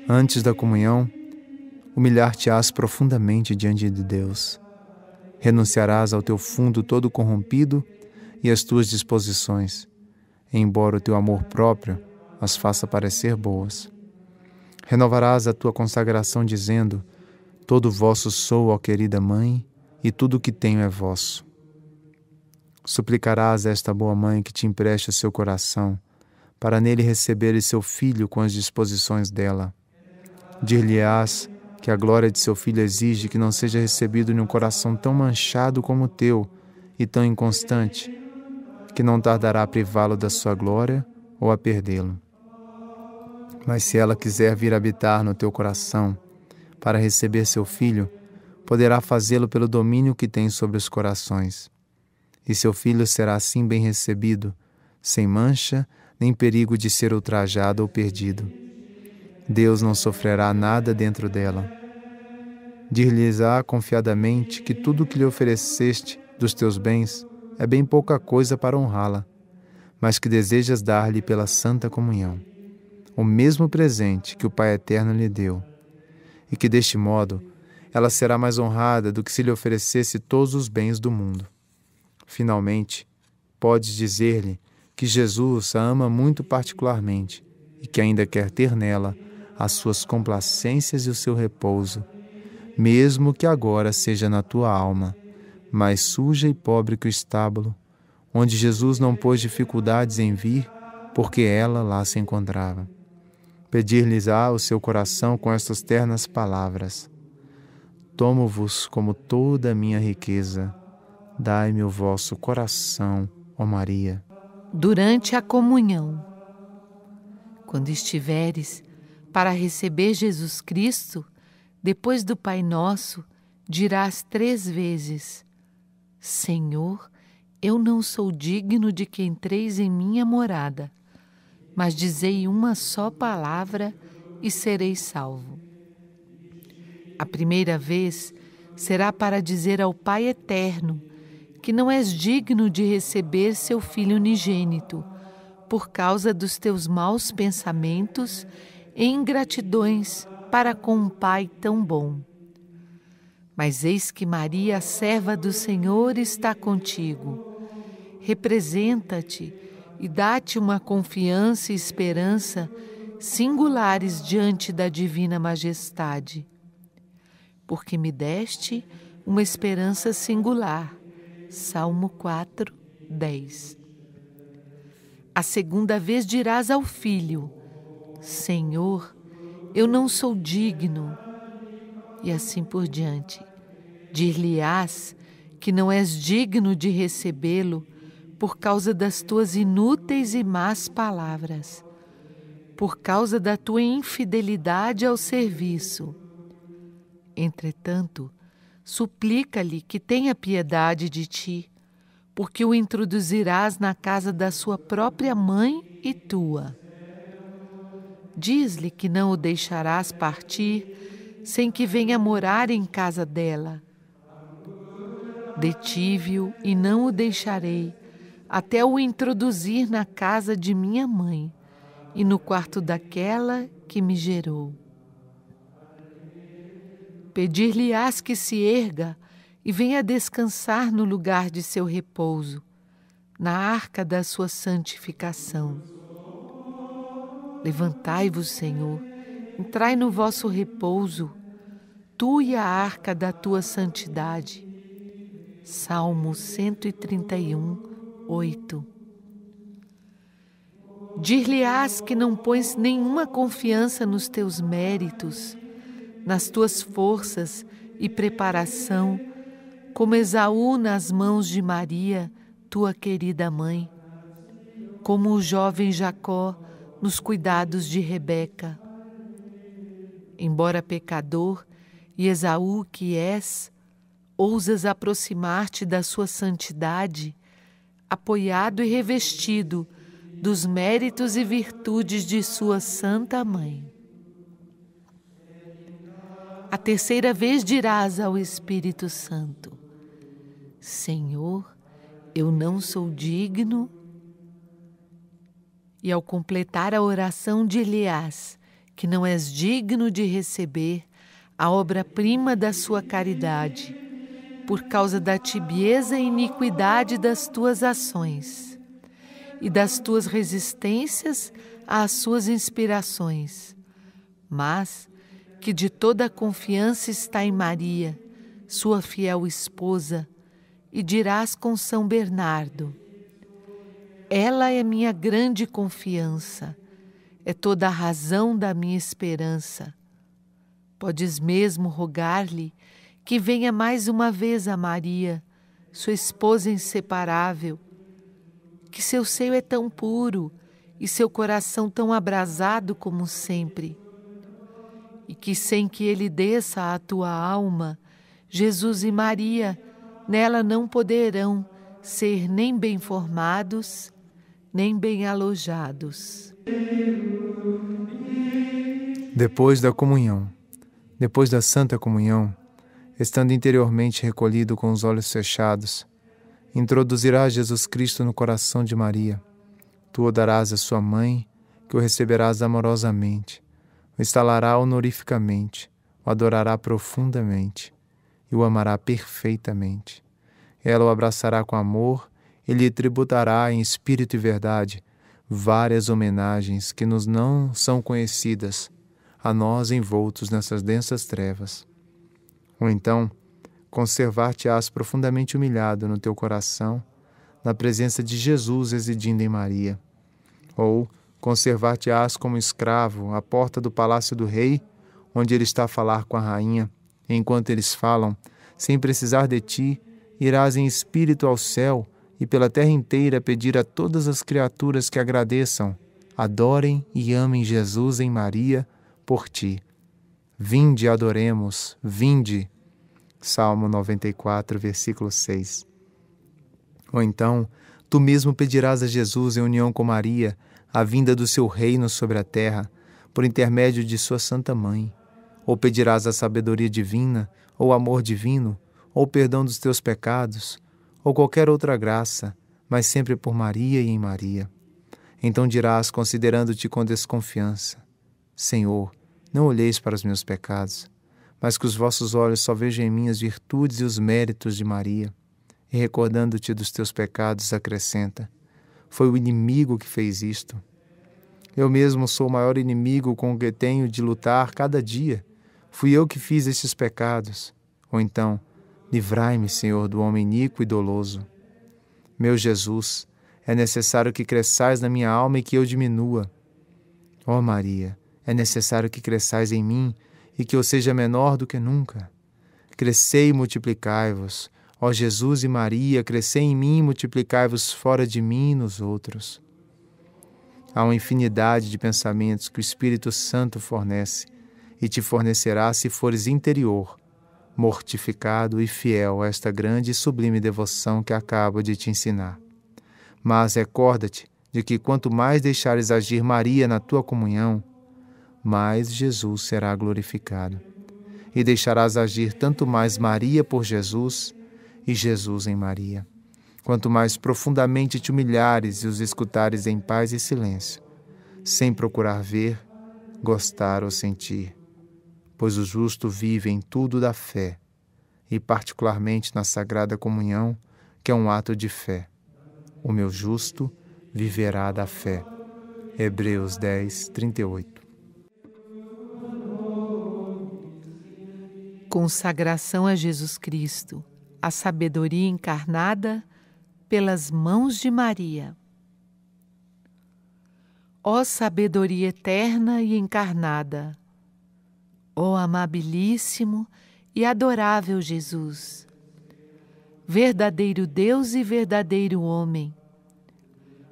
Speaker 2: Antes da comunhão, humilhar-te-ás profundamente diante de Deus. Renunciarás ao teu fundo todo corrompido e às tuas disposições, embora o teu amor próprio as faça parecer boas. Renovarás a tua consagração dizendo: todo vosso sou, ó querida Mãe, e tudo o que tenho é vosso. Suplicarás a esta boa Mãe que te empreste o seu coração, para nele receberes seu filho com as disposições dela. Dir-lhe-ás que a glória de seu filho exige que não seja recebido em um coração tão manchado como o teu e tão inconstante, que não tardará a privá-lo da sua glória ou a perdê-lo. Mas se ela quiser vir habitar no teu coração para receber seu filho, poderá fazê-lo pelo domínio que tem sobre os corações. E seu filho será assim bem recebido, sem mancha, nem perigo de ser ultrajado ou perdido. Deus não sofrerá nada dentro dela. Dir-lhes-á confiadamente que tudo o que lhe ofereceste dos teus bens é bem pouca coisa para honrá-la, mas que desejas dar-lhe pela santa comunhão o mesmo presente que o Pai Eterno lhe deu, e que deste modo ela será mais honrada do que se lhe oferecesse todos os bens do mundo. Finalmente, podes dizer-lhe que Jesus a ama muito particularmente e que ainda quer ter nela as suas complacências e o seu repouso, mesmo que agora seja na tua alma, mais suja e pobre que o estábulo, onde Jesus não pôs dificuldades em vir, porque ela lá se encontrava. Pedir-lhes-á o seu coração com estas ternas palavras: tomo-vos como toda a minha riqueza, dai-me o vosso coração, ó Maria.
Speaker 1: Durante a comunhão, quando estiveres para receber Jesus Cristo, depois do Pai Nosso, dirás 3 vezes: Senhor, eu não sou digno de que entreis em minha morada, mas dizei uma só palavra e serei salvo. A primeira vez será para dizer ao Pai Eterno que não és digno de receber seu Filho unigênito, por causa dos teus maus pensamentos e ingratidões para com um Pai tão bom. Mas eis que Maria, a serva do Senhor, está contigo. Representa-te e dá-te uma confiança e esperança singulares diante da divina majestade. Porque me deste uma esperança singular. Salmo 4, 10. A segunda vez dirás ao Filho: Senhor, eu não sou digno. E assim por diante. Dir-lhe-ás que não és digno de recebê-lo por causa das tuas inúteis e más palavras, por causa da tua infidelidade ao serviço. Entretanto, suplica-lhe que tenha piedade de ti, porque o introduzirás na casa da sua própria mãe e tua. Diz-lhe que não o deixarás partir sem que venha morar em casa dela. Detive-o e não o deixarei, até o introduzir na casa de minha mãe e no quarto daquela que me gerou. Pedir-lhe-ás que se erga e venha descansar no lugar de seu repouso, na arca da sua santificação. Levantai-vos, Senhor, entrai no vosso repouso, tu e a arca da tua santidade. Salmo 131, 8. Dir-lhe-ás que não pões nenhuma confiança nos teus méritos, nas tuas forças e preparação, como Esaú nas mãos de Maria, tua querida mãe, como o jovem Jacó nos cuidados de Rebeca. Embora pecador e Esaú que és, ousas aproximar-te da sua santidade, apoiado e revestido dos méritos e virtudes de sua santa mãe. A terceira vez dirás ao Espírito Santo: Senhor, eu não sou digno. E ao completar a oração dir-lhe-ás que não és digno de receber a obra-prima da sua caridade, por causa da tibieza e iniquidade das tuas ações e das tuas resistências às suas inspirações, mas que de toda a confiança está em Maria, sua fiel esposa, e dirás com São Bernardo: ela é minha grande confiança, é toda a razão da minha esperança. Podes mesmo rogar-lhe que venha mais uma vez a Maria, sua esposa inseparável, que seu seio é tão puro e seu coração tão abrasado como sempre, e que sem que ele desça à tua alma, Jesus e Maria nela não poderão ser nem bem formados, nem bem alojados.
Speaker 2: Depois da comunhão, depois da Santa Comunhão, estando interiormente recolhido com os olhos fechados, introduzirás Jesus Cristo no coração de Maria. Tu o darás à sua mãe, que o receberás amorosamente, o instalará honorificamente, o adorará profundamente e o amará perfeitamente. Ela o abraçará com amor e lhe tributará em espírito e verdade várias homenagens que nos não são conhecidas, a nós envoltos nessas densas trevas. Ou então, conservar-te-ás profundamente humilhado no teu coração, na presença de Jesus residindo em Maria. Ou conservar-te-ás como escravo à porta do palácio do rei, onde ele está a falar com a rainha, e enquanto eles falam, sem precisar de ti, irás em espírito ao céu e pela terra inteira pedir a todas as criaturas que agradeçam, adorem e amem Jesus em Maria por ti. Vinde, adoremos, vinde. Salmo 94, versículo 6. Ou então, tu mesmo pedirás a Jesus, em união com Maria, a vinda do seu reino sobre a terra, por intermédio de sua Santa Mãe. Ou pedirás a sabedoria divina, ou amor divino, ou perdão dos teus pecados, ou qualquer outra graça, mas sempre por Maria e em Maria. Então dirás, considerando-te com desconfiança: Senhor, não olheis para os meus pecados, mas que os vossos olhos só vejam em mim as virtudes e os méritos de Maria. E recordando-te dos teus pecados, acrescenta: foi o inimigo que fez isto. Eu mesmo sou o maior inimigo com o que tenho de lutar cada dia. Fui eu que fiz estes pecados. Ou então, livrai-me, Senhor, do homem iníquo e doloso. Meu Jesus, é necessário que cresçais na minha alma e que eu diminua. Ó Maria, é necessário que cresçais em mim e que eu seja menor do que nunca. Crescei e multiplicai-vos. Ó Jesus e Maria, crescei em mim e multiplicai-vos fora de mim e nos outros. Há uma infinidade de pensamentos que o Espírito Santo fornece e te fornecerá se fores interior, mortificado e fiel a esta grande e sublime devoção que acabo de te ensinar. Mas recorda-te de que quanto mais deixares agir Maria na tua comunhão, mais Jesus será glorificado. E deixarás agir tanto mais Maria por Jesus e Jesus em Maria. Quanto mais profundamente te humilhares e os escutares em paz e silêncio, sem procurar ver, gostar ou sentir. Pois o justo vive em tudo da fé, e particularmente na Sagrada Comunhão, que é um ato de fé. O meu justo viverá da fé. Hebreus 10, 38.
Speaker 1: Consagração a Jesus Cristo, a sabedoria encarnada pelas mãos de Maria. Ó sabedoria eterna e encarnada, ó amabilíssimo e adorável Jesus, verdadeiro Deus e verdadeiro homem,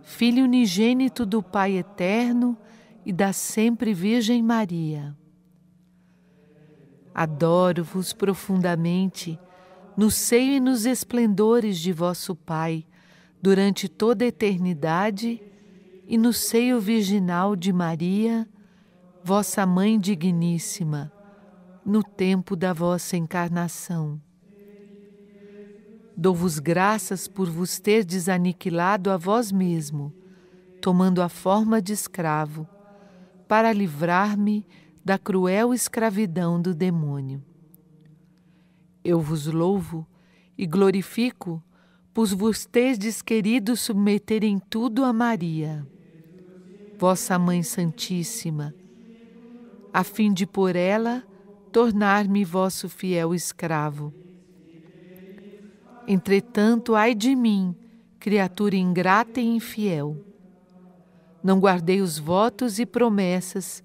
Speaker 1: Filho unigênito do Pai eterno e da sempre Virgem Maria. Adoro-vos profundamente no seio e nos esplendores de vosso Pai, durante toda a eternidade, e no seio virginal de Maria, vossa Mãe digníssima, no tempo da vossa encarnação. Dou-vos graças por vos terdes aniquilado a vós mesmo, tomando a forma de escravo, para livrar-me da cruel escravidão do demônio. Eu vos louvo e glorifico por vos terdes querido submeter em tudo a Maria, vossa Mãe Santíssima, a fim de por ela tornar-me vosso fiel escravo. Entretanto, ai de mim, criatura ingrata e infiel. Não guardei os votos e promessas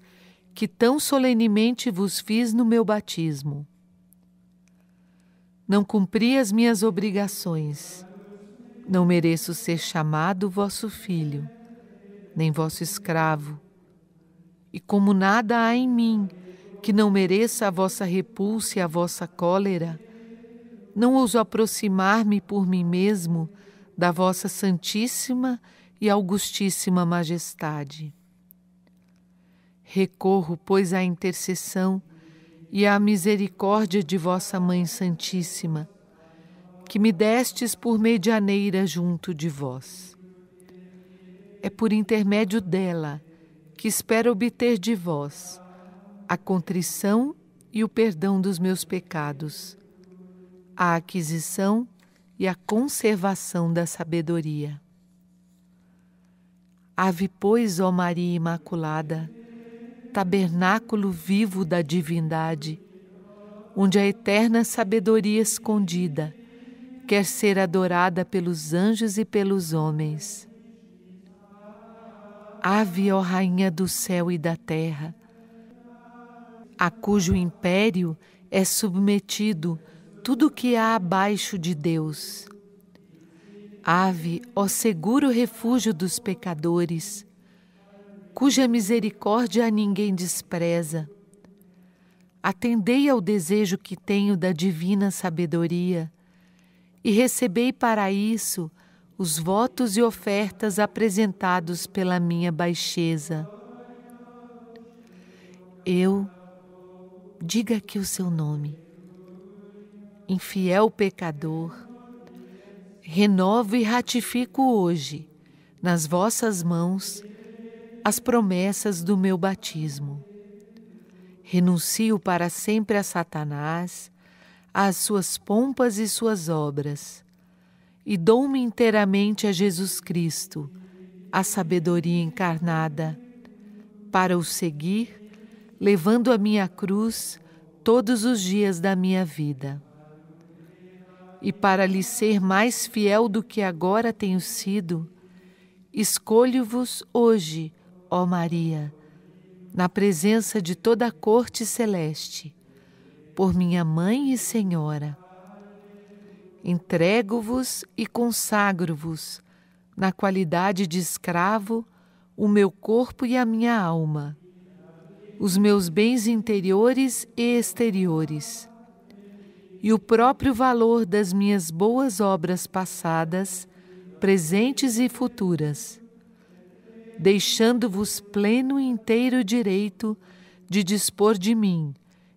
Speaker 1: que tão solenemente vos fiz no meu batismo. Não cumpri as minhas obrigações. Não mereço ser chamado vosso filho, nem vosso escravo. E como nada há em mim que não mereça a vossa repulsa e a vossa cólera, não ouso aproximar-me por mim mesmo da vossa santíssima e augustíssima majestade. Recorro, pois, à intercessão e à misericórdia de vossa Mãe Santíssima, que me destes por medianeira junto de vós. É por intermédio dela que espero obter de vós a contrição e o perdão dos meus pecados, a aquisição e a conservação da sabedoria. Ave, pois, ó Maria Imaculada, tabernáculo vivo da divindade, onde a eterna sabedoria escondida quer ser adorada pelos anjos e pelos homens. Ave, ó Rainha do céu e da terra, a cujo império é submetido tudo o que há abaixo de Deus. Ave, ó seguro refúgio dos pecadores, cuja misericórdia a ninguém despreza. Atendei ao desejo que tenho da divina sabedoria e recebei para isso os votos e ofertas apresentados pela minha baixeza. Eu, diga aqui o seu nome, infiel pecador, renovo e ratifico hoje, nas vossas mãos, as promessas do meu batismo. Renuncio para sempre a Satanás, às suas pompas e suas obras, e dou-me inteiramente a Jesus Cristo, a sabedoria encarnada, para o seguir, levando a minha cruz todos os dias da minha vida. E para lhe ser mais fiel do que agora tenho sido, escolho-vos hoje, ó Maria, na presença de toda a corte celeste, por minha Mãe e Senhora. Entrego-vos e consagro-vos, na qualidade de escravo, o meu corpo e a minha alma, os meus bens interiores e exteriores, e o próprio valor das minhas boas obras passadas, presentes e futuras, deixando-vos pleno e inteiro direito de dispor de mim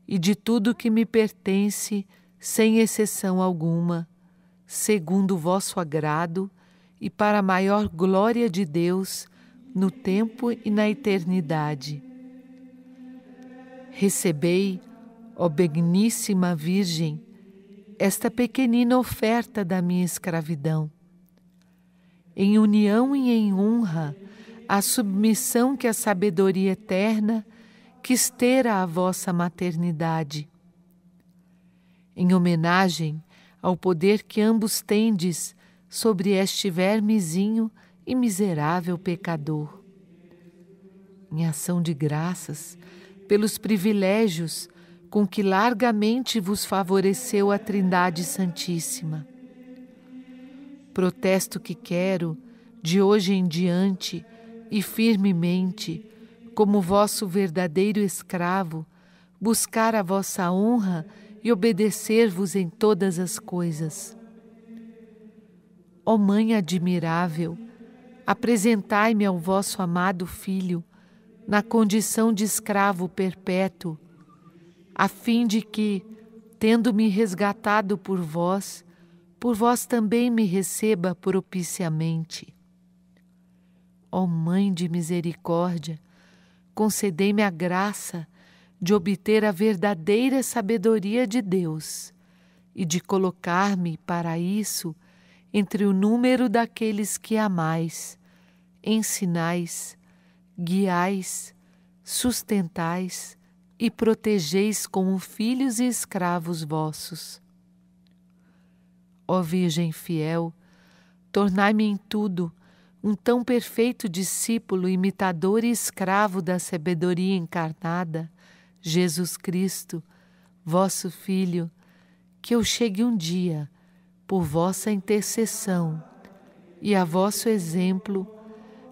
Speaker 1: e de tudo que me pertence, sem exceção alguma, segundo o vosso agrado e para a maior glória de Deus, no tempo e na eternidade. Recebei, ó benigníssima Virgem, esta pequenina oferta da minha escravidão. Em união e em honra a submissão que a sabedoria eterna quis ter à vossa maternidade. Em homenagem ao poder que ambos tendes sobre este vermezinho e miserável pecador. Em ação de graças pelos privilégios com que largamente vos favoreceu a Trindade Santíssima. Protesto que quero, de hoje em diante e firmemente, como vosso verdadeiro escravo, buscar a vossa honra e obedecer-vos em todas as coisas. Ó Mãe admirável, apresentai-me ao vosso amado Filho, na condição de escravo perpétuo, a fim de que, tendo-me resgatado por vós também me receba propiciamente. Ó Mãe de misericórdia, concedei-me a graça de obter a verdadeira sabedoria de Deus e de colocar-me para isso entre o número daqueles que amais, ensinais, guiais, sustentais e protegeis como filhos e escravos vossos. Ó Virgem fiel, tornai-me em tudo um tão perfeito discípulo, imitador e escravo da sabedoria encarnada, Jesus Cristo, vosso Filho, que eu chegue um dia, por vossa intercessão e a vosso exemplo,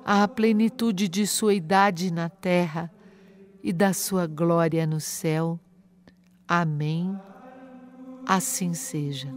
Speaker 1: à plenitude de sua idade na terra e da sua glória no céu. Amém. Assim seja.